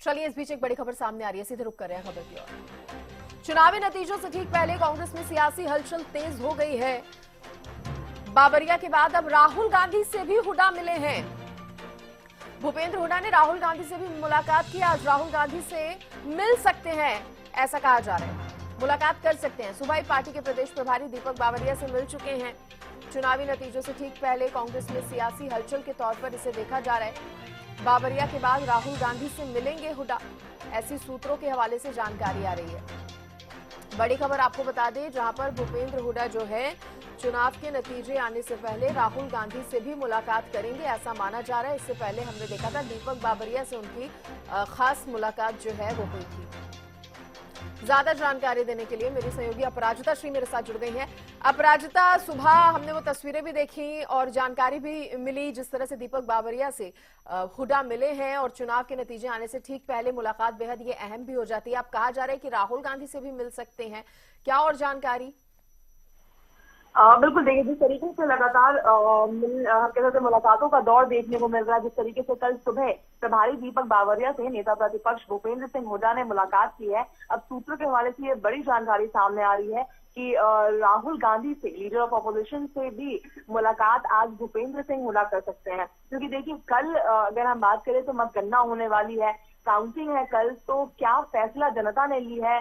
चलिए इस बीच एक बड़ी खबर सामने आ रही है, सीधे रुक कर रहे हैं खबर की ओर। चुनावी नतीजों से ठीक पहले कांग्रेस में सियासी हलचल तेज हो गई है। बाबरिया के बाद अब राहुल गांधी से भी हुड्डा मिले हैं। भूपेंद्र हुड्डा ने राहुल गांधी से भी मुलाकात की। आज राहुल गांधी से मिल सकते हैं, ऐसा कहा जा रहा है, मुलाकात कर सकते हैं। सुबह ही पार्टी के प्रदेश प्रभारी दीपक बाबरिया से मिल चुके हैं। चुनावी नतीजों से ठीक पहले कांग्रेस में सियासी हलचल के तौर पर इसे देखा जा रहा है। बाबरिया के बाद राहुल गांधी से मिलेंगे हुड्डा, ऐसी सूत्रों के हवाले से जानकारी आ रही है। बड़ी खबर आपको बता दें, जहां पर भूपेंद्र हुड्डा जो है चुनाव के नतीजे आने से पहले राहुल गांधी से भी मुलाकात करेंगे, ऐसा माना जा रहा है। इससे पहले हमने देखा था दीपक बाबरिया से उनकी खास मुलाकात जो है वो हुई थी। ज्यादा जानकारी देने के लिए मेरी सहयोगी अपराजिता श्री मेरे साथ जुड़ गई हैं। अपराजिता, सुबह हमने वो तस्वीरें भी देखी और जानकारी भी मिली जिस तरह से दीपक बाबरिया से हुड्डा मिले हैं और चुनाव के नतीजे आने से ठीक पहले मुलाकात बेहद ये अहम भी हो जाती है। अब कहा जा रहा है कि राहुल गांधी से भी मिल सकते हैं, क्या और जानकारी? बिल्कुल, देखिए जिस तरीके से लगातार मुलाकातों का दौर देखने को मिल रहा है, जिस तरीके से कल सुबह प्रभारी दीपक बाबरिया से नेता प्रतिपक्ष भूपेंद्र सिंह हुड्डा ने मुलाकात की है। अब सूत्रों के हवाले से ये बड़ी जानकारी सामने आ रही है कि राहुल गांधी से, लीडर ऑफ अपोजिशन से भी मुलाकात आज भूपेंद्र सिंह हुड्डा कर सकते हैं। क्योंकि देखिए कल अगर हम बात करें तो मतगणना होने वाली है, काउंटिंग है कल, तो क्या फैसला जनता ने ली है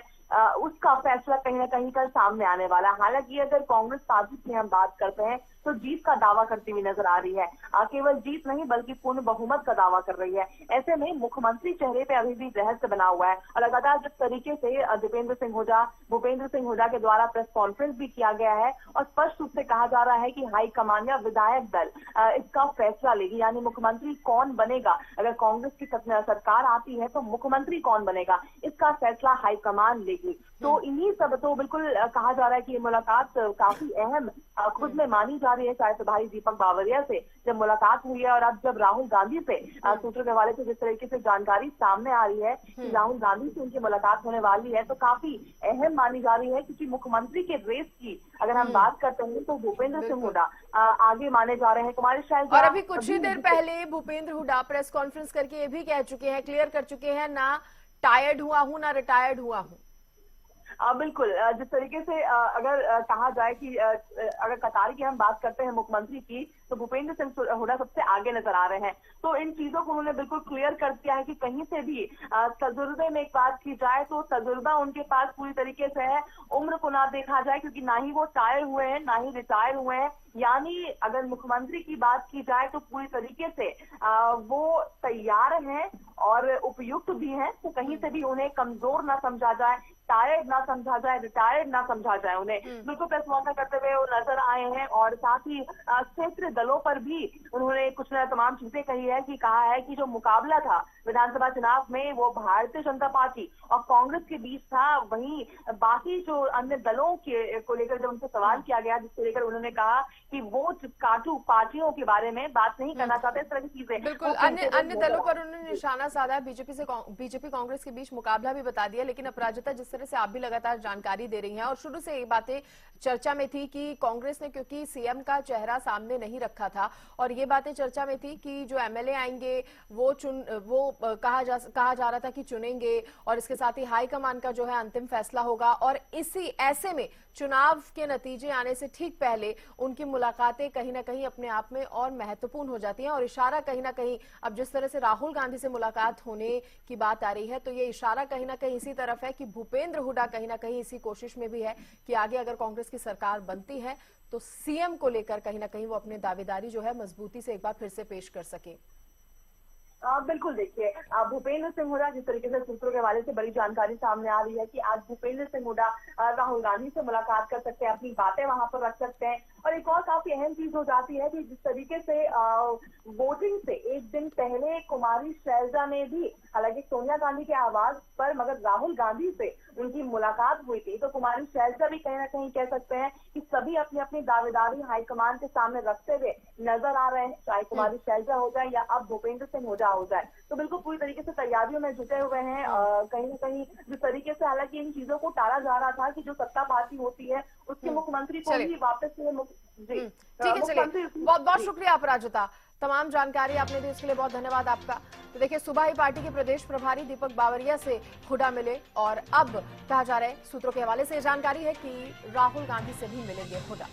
उसका फैसला कहीं ना कहीं कल सामने आने वाला है। हालांकि अगर कांग्रेस पार्टी की हम बात करते हैं तो जीत का दावा करती हुई नजर आ रही है। केवल जीत नहीं बल्कि पूर्ण बहुमत का दावा कर रही है। ऐसे में मुख्यमंत्री चेहरे पे अभी भी रहस्य बना हुआ है और लगातार जिस तरीके से भूपेंद्र सिंह हुड्डा के द्वारा प्रेस कॉन्फ्रेंस भी किया गया है और स्पष्ट रूप से कहा जा रहा है कि हाईकमान या विधायक दल इसका फैसला लेगी, यानी मुख्यमंत्री कौन बनेगा। अगर कांग्रेस की सरकार आती है तो मुख्यमंत्री कौन बनेगा, इसका फैसला हाईकमान लेगी। तो इन्हीं सब, तो बिल्कुल कहा जा रहा है कि ये मुलाकात काफी अहम खुद में मानी जा रही है। शायद प्रभारी दीपक बाबरिया से जब मुलाकात हुई है और अब जब राहुल गांधी से सूत्रों के हवाले से जिस तरीके से जानकारी सामने आ रही है कि राहुल गांधी से उनकी मुलाकात होने वाली है, तो काफी अहम मानी जा रही है। क्योंकि मुख्यमंत्री के रेस की अगर हम बात करते हैं तो भूपेंद्र सिंह हुड्डा आगे माने जा रहे हैं। कुमारी शैलजा, और अभी कुछ ही देर पहले भूपेंद्र हुड्डा प्रेस कॉन्फ्रेंस करके ये भी कह चुके हैं, क्लियर कर चुके हैं, ना टायर्ड हुआ हूं ना रिटायर्ड हुआ हूं। बिल्कुल, जिस तरीके से अगर कहा जाए कि अगर कतार की हम बात करते हैं मुख्यमंत्री की, तो भूपेंद्र सिंह हुड्डा सबसे आगे नजर आ रहे हैं। तो इन चीजों को उन्होंने बिल्कुल क्लियर कर दिया है कि कहीं से भी तजुर्बे में एक बात की जाए तो तजुर्बा उनके पास पूरी तरीके से है। उम्र को ना देखा जाए, क्योंकि ना ही वो टायर हुए हैं ना ही रिटायर हुए हैं। यानी अगर मुख्यमंत्री की बात की जाए तो पूरी तरीके से वो तैयार हैं और उपयुक्त भी हैं। तो कहीं से भी उन्हें कमजोर ना समझा जाए, टायर्ड ना समझा जाए, रिटायर्ड ना समझा जाए। उन्हें बिल्कुल प्रेस वार्ता करते हुए वो नजर आए हैं और साथ ही क्षेत्रीय दलों पर भी उन्होंने कुछ न तमाम चीजें कही है कि कहा है कि जो मुकाबला था विधानसभा चुनाव में वो भारतीय जनता पार्टी और कांग्रेस के बीच था, वहीं बाकी जो अन्य दलों के को लेकर जब उनसे सवाल किया गया, जिसको लेकर उन्होंने कहा कि वो काटू पार्टियों के बारे में बात नहीं करना चाहते, इस तरह की चीजें। बिल्कुल, अन्य दलों पर उन्होंने निशाना साधा। बीजेपी कांग्रेस के बीच मुकाबला भी बता दिया। लेकिन अपराजिता, जिस तरह से आप भी लगातार जानकारी दे रही हैं और शुरू से ये बातें चर्चा में थी कि कांग्रेस ने क्योंकि सीएम का चेहरा सामने नहीं रखा था और ये बातें चर्चा में थी कि जो एमएलए आएंगे वो कहा जा रहा था कि चुनेंगे और इसके साथ ही हाईकमान का जो है अंतिम फैसला होगा। और इसी ऐसे में चुनाव के नतीजे आने से ठीक पहले उनकी मुलाकातें कहीं ना कहीं अपने आप में और महत्वपूर्ण हो जाती हैं और इशारा कहीं ना कहीं अब जिस तरह से राहुल गांधी से मुलाकात होने की बात आ रही है, तो ये इशारा कहीं ना कहीं इसी तरफ है कि भूपेंद्र हुड्डा कहीं ना कहीं इसी कोशिश में भी है कि आगे अगर कांग्रेस की सरकार बनती है तो सीएम को लेकर कहीं ना कहीं वो अपनी दावेदारी जो है मजबूती से एक बार फिर से पेश कर सके। बिल्कुल, देखिए भूपेंद्र सिंह हुड्डा, जिस तरीके से सूत्रों के हवाले से बड़ी जानकारी सामने आ रही है कि आज भूपेंद्र सिंह हुड्डा राहुल गांधी से मुलाकात कर सकते हैं, अपनी बातें वहां पर रख सकते हैं। और एक और काफी अहम चीज हो जाती है कि जिस तरीके से वोटिंग से एक दिन पहले कुमारी शैलजा ने भी, हालांकि सोनिया गांधी के आवाज पर, मगर राहुल गांधी से उनकी मुलाकात हुई थी, तो कुमारी शैलजा भी कहीं ना कहीं कह सकते हैं कि सभी अपनी अपनी दावेदारी हाईकमान के सामने रखते हुए नजर आ रहे हैं, चाहे कुमारी शैलजा हो जाए या अब भूपेंद्र सिंह हुड्डा हो जाए। तो बिल्कुल पूरी तरीके से तैयारियों में जुटे हुए हैं। कहीं ना कहीं जिस तरीके से हालांकि इन चीजों को टाला जा रहा था कि जो सत्ता पार्टी होती है उसके मुख्यमंत्री को भी वापस से ठीक है, चलिए बहुत बहुत शुक्रिया अपराजिता। तमाम जानकारी आपने दी, उसके लिए बहुत धन्यवाद आपका। तो देखिए, सुबह ही पार्टी के प्रदेश प्रभारी दीपक बावरिया से हुड्डा मिले और अब कहा जा रहा है, सूत्रों के हवाले से जानकारी है कि राहुल गांधी से भी मिलेंगे हुड्डा।